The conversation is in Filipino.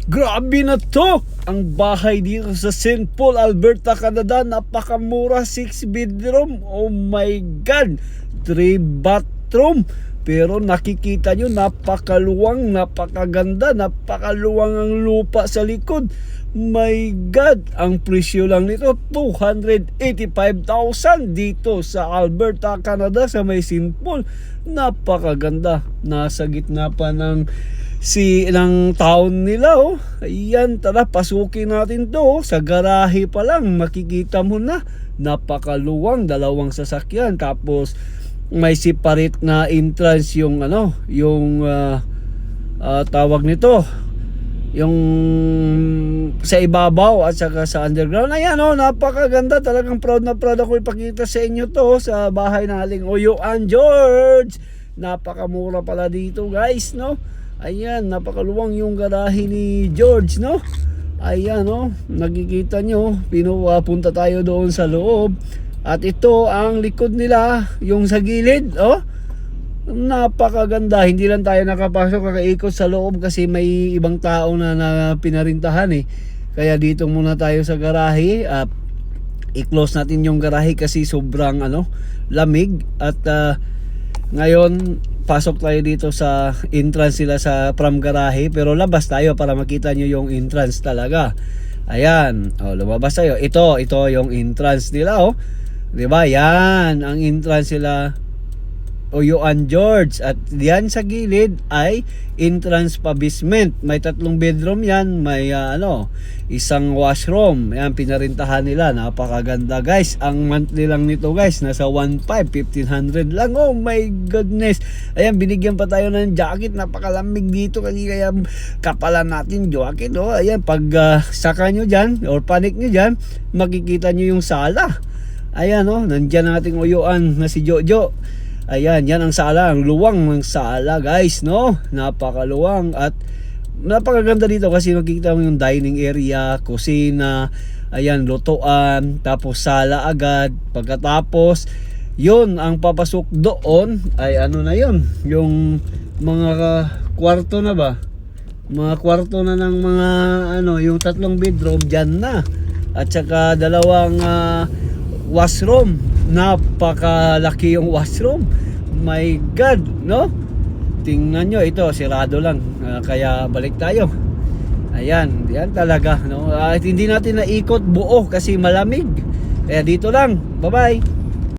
Grabe na to! Ang bahay dito sa St. Paul, Alberta, Canada, napakamura, 6 bedroom. Oh my God! 3 bathroom. Pero nakikita nyo, napakaluwang, napakaganda, napakaluwang ang lupa sa likod. My God! Ang presyo lang nito, $285,000 dito sa Alberta, Canada, sa may St. Paul. Napakaganda. Nasa gitna pa ng town nila, oh. Ayan, tara, pasukin natin to, oh. Sa garahe pa lang, makikita mo na. Napakaluwang, 2 sasakyan. Tapos, may separate na entrance yung tawag nito, yung sa ibabaw at saka sa underground. Ayan, oh, napakaganda. Talagang proud na proud ako ipakita sa inyo to, sa bahay na aling Uyuan George. Napakamura pala dito, guys, no? Ayan, napakaluwang yung garahe ni George, no? Ayan, no? Nakikita nyo, pinupunta tayo doon sa loob. At ito ang likod nila, yung sa gilid, oh. Napakaganda. Hindi lang tayo nakapasok, kakaikot sa loob kasi may ibang tao na pinarintahan, eh. Kaya dito muna tayo sa garahe. I-close natin yung garahe kasi sobrang lamig. At ngayon, pasok tayo dito sa entrance nila sa from garahe, pero labas tayo para makita nyo yung entrance talaga. Ayan, oh, lumabas tayo. Ito yung entrance nila, oh. 'Di ba? Yan ang entrance nila Uyuan George. At diyan sa gilid ay entrance pa basement. May 3 bedroom yan, may isang washroom. Yan, pinarintahan nila. Napakaganda, guys. Ang monthly lang nito, guys, nasa 1,500 lang. Oh my goodness. Ayan, binigyan pa tayo ng jacket. Napakalamig dito kasi kaya kapalan natin jacket, oh. Ayan, pag saka nyo dyan or panik nyo dyan, makikita nyo yung sala. Ayan, oh, nandyan ang ating uyuan na si Jojo. Ayan, yan ang sala, ang luwang ng sala, guys, no? Napakaluwang at napakaganda dito kasi makikita mo yung dining area, kusina, ayan, lutuan, tapos sala agad. Pagkatapos, yun, ang papasok doon ay na yun, yung mga kwarto na ba? Mga kwarto na ng mga, yung 3 bedroom, dyan na. At saka 2 washroom. Napakalaki yung washroom. My God, no? Tingnan nyo, ito sirado lang, kaya balik tayo. Ayan, yan talaga, no? At hindi natin naikot buo kasi malamig. Kaya dito lang. Bye bye.